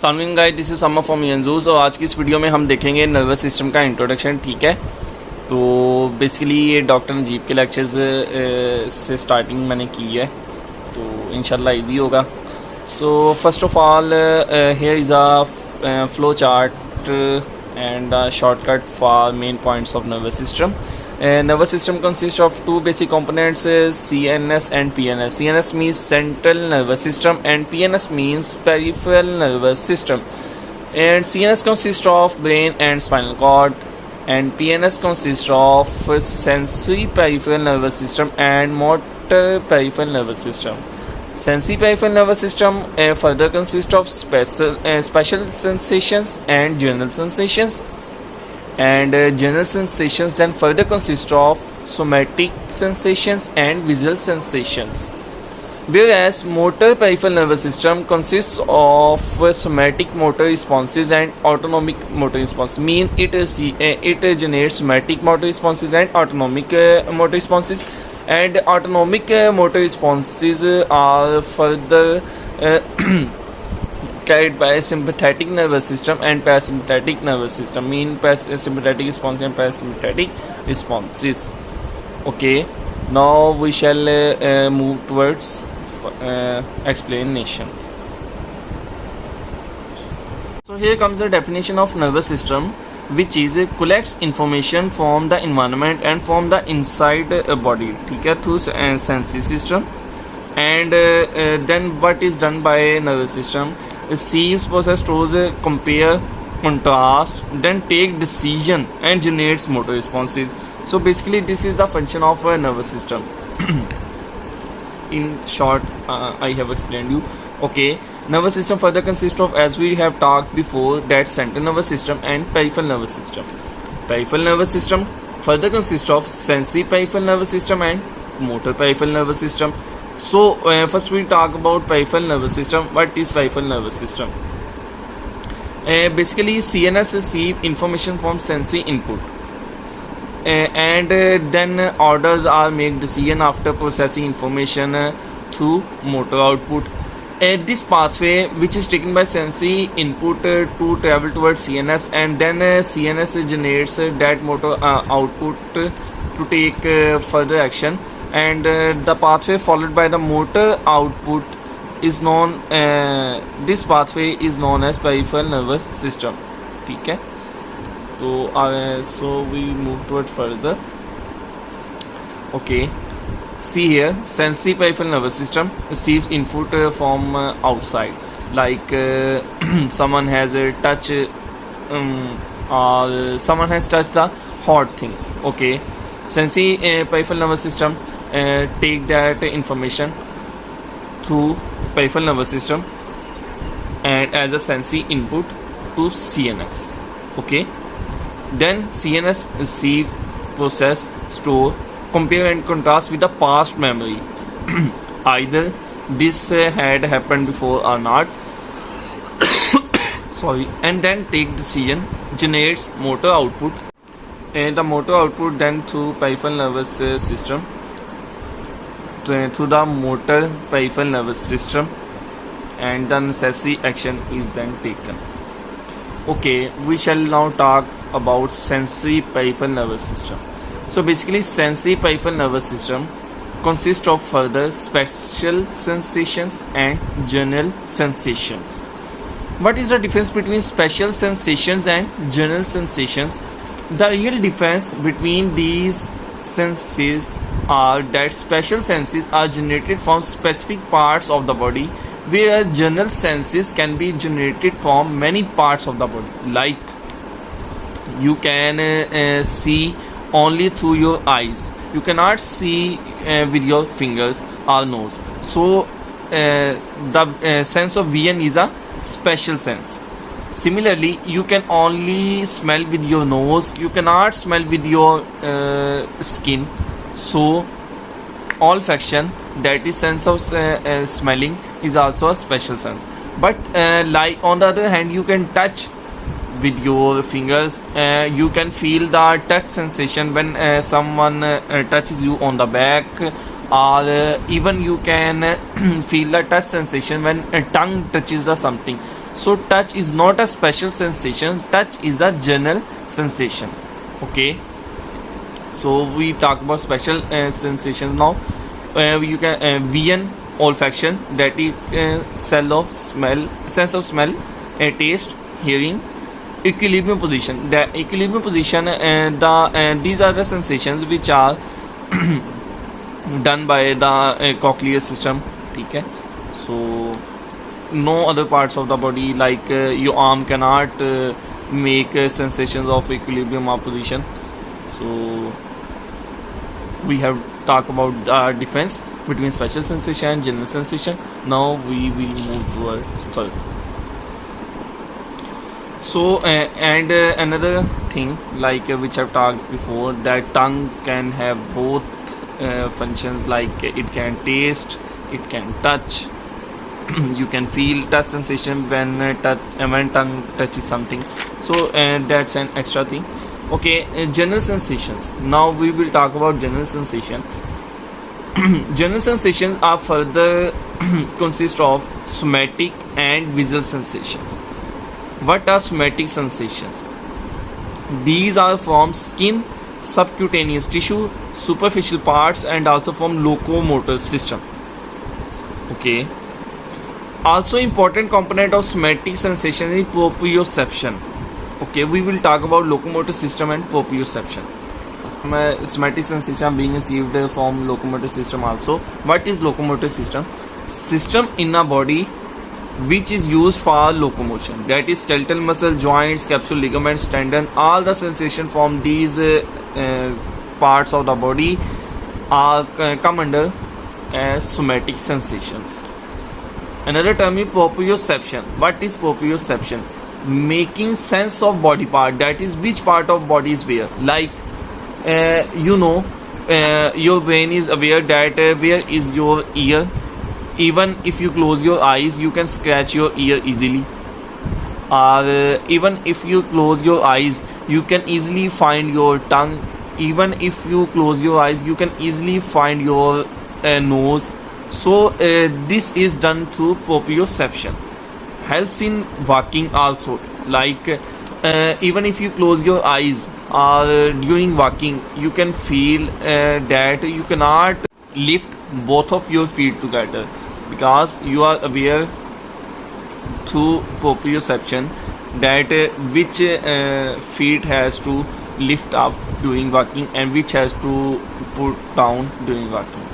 सॉन्विंग guide, this is Samar from Yanju. So आज की इस वीडियो में हम देखेंगे नर्वस सिस्टम का इंट्रोडक्शन। ठीक है, तो बेसिकली ये डॉक्टर नजीब के लेक्चर्स से स्टार्टिंग मैंने की है, तो इंशाल्लाह इजी होगा। So first of all here is a flow chart and a shortcut for main points of nervous system. Nervous system consists of two basic components, CNS and PNS. CNS means central nervous system and PNS means peripheral nervous system. And CNS consists of brain and spinal cord, and PNS consists of sensory peripheral nervous system and motor peripheral nervous system. Sensory peripheral nervous system further consists of special sensations and general sensations, and general sensations then further consist of somatic sensations and visual sensations. Whereas motor peripheral nervous system consists of somatic motor responses and autonomic motor responses. It generates somatic motor responses and autonomic motor responses. And autonomic motor responses are further carried by sympathetic nervous system and parasympathetic nervous system. Sympathetic response and parasympathetic responses. Okay, now we shall move towards explanations. So here comes the definition of nervous system, which is collects information from the environment and from the inside body, ठीक है, through sensory system. And then what is done by nervous system? Receives, process, stores, compare, contrast, then take decision and generates motor responses. So basically this is the function of a nervous system. In short, I have explained you. Okay, nervous system further consists of, as we have talked before, that central nervous system and peripheral nervous system. Peripheral nervous system further consists of sensory peripheral nervous system and motor peripheral nervous system. So first we talk about peripheral nervous system. What is peripheral nervous system? Basically CNS receive information from sensory input, and then orders are make decision after processing information through motor output. This pathway, which is taken by sensory input to travel towards CNS, and then CNS generates that motor output to take further action, and the pathway followed by the motor output is known. This pathway is known as peripheral nervous system. ठीक है, so we move toward further. Okay. See here, sensory peripheral nervous system receives input from outside, like someone has a touch, or someone has touched the hot thing. Okay, sensory peripheral nervous system take that information through peripheral nervous system and as a sensory input to CNS. Okay, then CNS receive, process, store, compare and contrast with the past memory. Either this had happened before or not. Sorry, and then take decision, generates motor output, and the motor output then through peripheral nervous system, through the motor peripheral nervous system, and the necessary action is then taken. Okay, we shall now talk about sensory peripheral nervous system. So basically sensory peripheral nervous system consists of further special sensations and general sensations. What is the difference between special sensations and general sensations? The real difference between these senses are that special senses are generated from specific parts of the body, whereas general senses can be generated from many parts of the body. Like you can see only through your eyes, you cannot see with your fingers or nose. So the sense of vision is a special sense. Similarly, you can only smell with your nose, you cannot smell with your skin. So olfaction, that is sense of smelling, is also a special sense. But like on the other hand, you can touch with your fingers. You can feel the touch sensation when someone touches you on the back, or even you can feel the touch sensation when a tongue touches the something. So touch is not a special sensation, touch is a general sensation. Okay, so we talk about special sensations now. You can vision, olfaction, that is sense of smell, taste, hearing. Equilibrium position, the equilibrium position, these are the sensations which are done by the cochlear system. Okay, so no other parts of the body like your arm cannot make sensations of equilibrium or position. So we have talked about the difference between special sensation and general sensation. Now we will move toward further. So another thing like which I've talked before, that tongue can have both functions, like it can taste, it can touch. You can feel touch sensation when when tongue touches something. So that's an extra thing. Okay, general sensations. Now we will talk about general sensation. General sensations are further consist of somatic and visual sensations. What are somatic sensations? These are from skin, subcutaneous tissue, superficial parts, and also from locomotor system. Okay. Also important component of somatic sensation is proprioception. Okay, we will talk about locomotor system and proprioception. Somatic sensation are being received from locomotor system also. What is locomotor system? System in a body which is used for locomotion, that is skeletal muscle, joints, capsule, ligaments, tendon. All the sensation from these parts of the body are come under as somatic sensations. Another term is proprioception. What is proprioception? Making sense of body part, that is which part of body is where. Like your brain is aware that where is your ear. Even if you close your eyes, you can scratch your ear easily. Or even if you close your eyes, you can easily find your tongue. Even if you close your eyes, you can easily find your nose. So this is done through proprioception. Helps in walking also. Like even if you close your eyes during walking, you can feel that you cannot lift both of your feet together, because you are aware through proprioception that which feet has to lift up during walking and which has to put down during walking.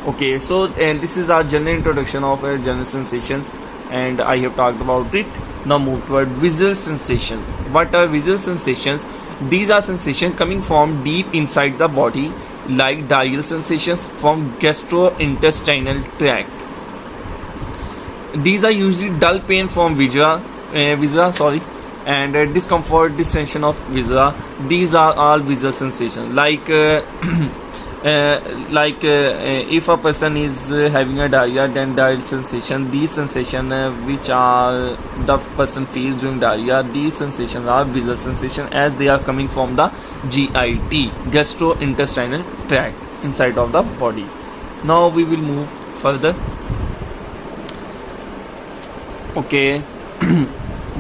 Okay, so this is our general introduction of general sensations, and I have talked about it. Now move toward visual sensation. What are visual sensations? These are sensations coming from deep inside the body, like diarrheal sensations from gastrointestinal tract. These are usually dull pain from viscera, and discomfort, distension of viscera. These are all visual sensations. Like if a person is having a diarrhea, then diarrheal sensation. These sensations which are the person feels during diarrhea, these sensations are visual sensation, as they are coming from the GIT, gastrointestinal tract, inside of the body. Now we will move further. Okay,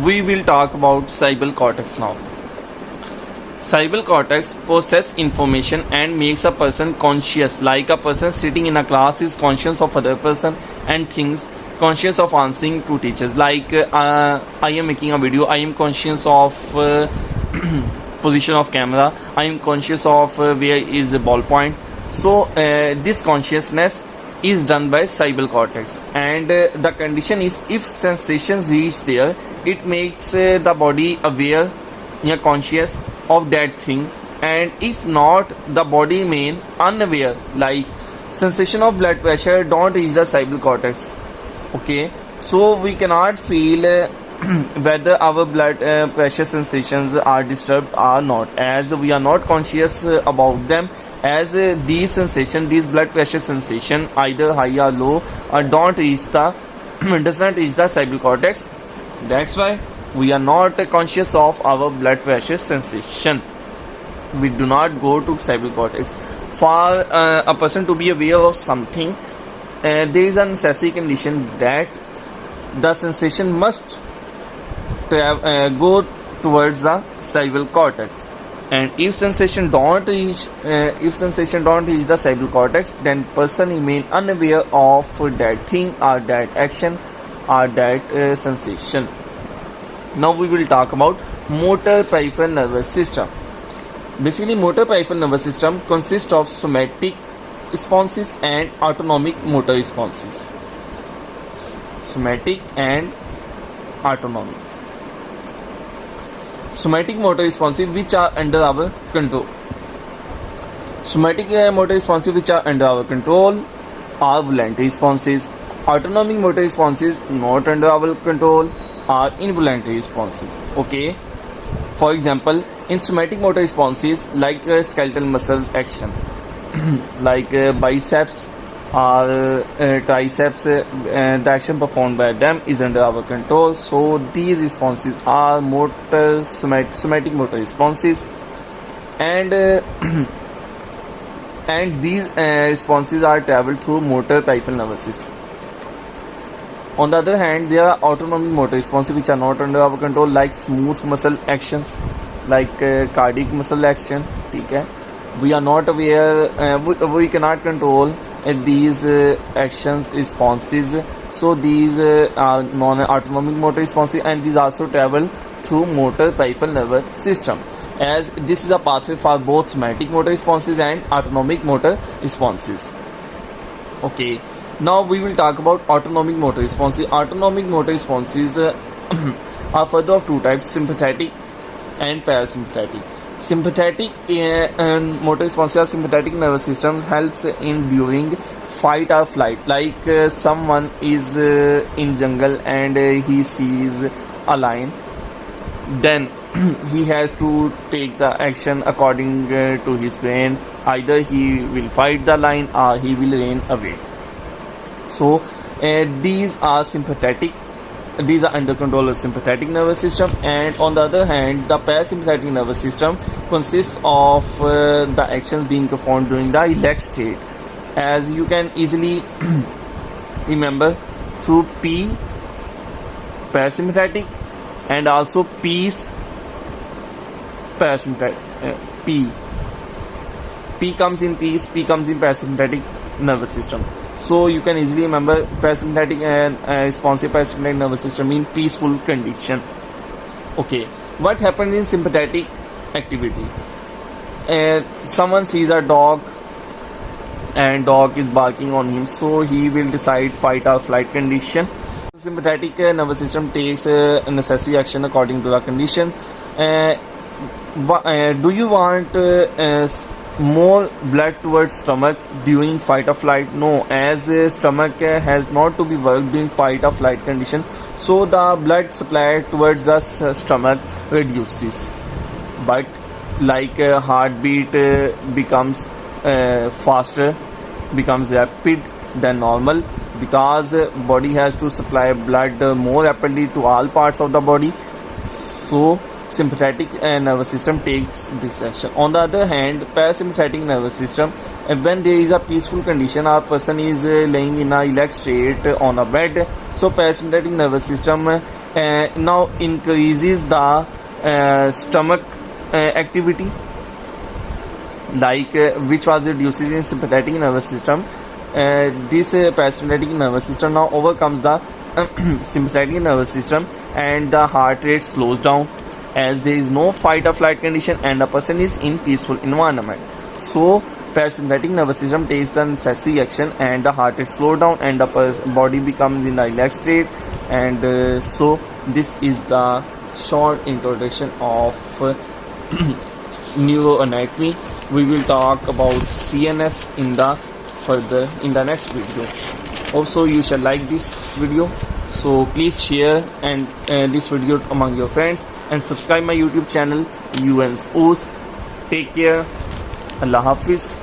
we will talk about cerebral cortex now. Cerebral cortex processes information and makes a person conscious. Like a person sitting in a class is conscious of other person and things, conscious of answering to teachers. Like I am making a video, I am conscious of position of camera, I am conscious of where is the ball point. So this consciousness is done by cerebral cortex, and the condition is if sensations reach there, it makes the body aware, conscious of that thing, and if not, the body remain unaware. Like sensation of blood pressure don't reach the cerebral cortex. Okay, so we cannot feel whether our blood pressure sensations are disturbed or not, as we are not conscious about them, as these sensation, these blood pressure sensation, either high or low, don't reach the does not reach the cerebral cortex. That's why we are not conscious of our blood pressure sensation. We do not go to cerebral cortex. For a person to be aware of something, there is a necessary condition that the sensation must go towards the cerebral cortex. And if sensation don't reach the cerebral cortex, then person remain unaware of that thing or that action or that sensation. Now we will talk about motor peripheral nervous system. Basically, motor peripheral nervous system consists of somatic responses and autonomic motor responses. Somatic and autonomic. Somatic motor responses which are under our control. Somatic motor responses which are under our control are voluntary responses. Autonomic motor responses not under our control are involuntary responses. Okay. For example, in somatic motor responses like skeletal muscles action, like biceps or triceps, the action performed by them is under our control. So these responses are somatic motor responses, and and these responses are traveled through motor peripheral nervous system. On the other hand, there are autonomic motor responses which are not under our control, like smooth muscle actions, like cardiac muscle action. Okay, we are not aware, we cannot control these actions responses. So these are non-autonomic motor responses, and these also travel through motor peripheral nervous system, as this is a pathway for both somatic motor responses and autonomic motor responses. Okay. Now we will talk about autonomic motor responses. Autonomic motor responses are further of two types: sympathetic and parasympathetic. Sympathetic motor responses are sympathetic nervous systems helps in during fight or flight. Like someone is in jungle and he sees a lion, then he has to take the action according to his brain. Either he will fight the lion or he will run away. So these are sympathetic, these are under control of sympathetic nervous system. And on the other hand, the parasympathetic nervous system consists of the actions being performed during the relaxed state, as you can easily remember through P, parasympathetic, and also peace, parasympathetic. P comes in peace, P comes in parasympathetic nervous system. So you can easily remember parasympathetic and responsive parasympathetic nervous system mean peaceful condition. Okay, what happens in sympathetic activity? Someone sees a dog and dog is barking on him, so he will decide fight or flight condition. Sympathetic nervous system takes necessary action according to the condition. Do you want more blood towards stomach during fight or flight? No, as stomach has not to be worked during fight or flight condition, so the blood supply towards the stomach reduces. But like heartbeat becomes faster, becomes rapid than normal, because body has to supply blood more rapidly to all parts of the body. So sympathetic nervous system takes this action. On the other hand, parasympathetic nervous system, when there is a peaceful condition, a person is laying in a relaxed state on a bed, so parasympathetic nervous system now increases the stomach activity, like which was reduces in sympathetic nervous system. This parasympathetic nervous system now overcomes the sympathetic nervous system, and the heart rate slows down, as there is no fight or flight condition and a person is in peaceful environment. So parasympathetic nervous system takes the necessary action, and the heart is slowed down, and the body becomes in a relaxed state. And so this is the short introduction of neuroanatomy. We will talk about CNS in the next video. Also, you shall like this video, so please share and this video among your friends, and subscribe my YouTube channel UN's Oos. Take care. Allah Hafiz.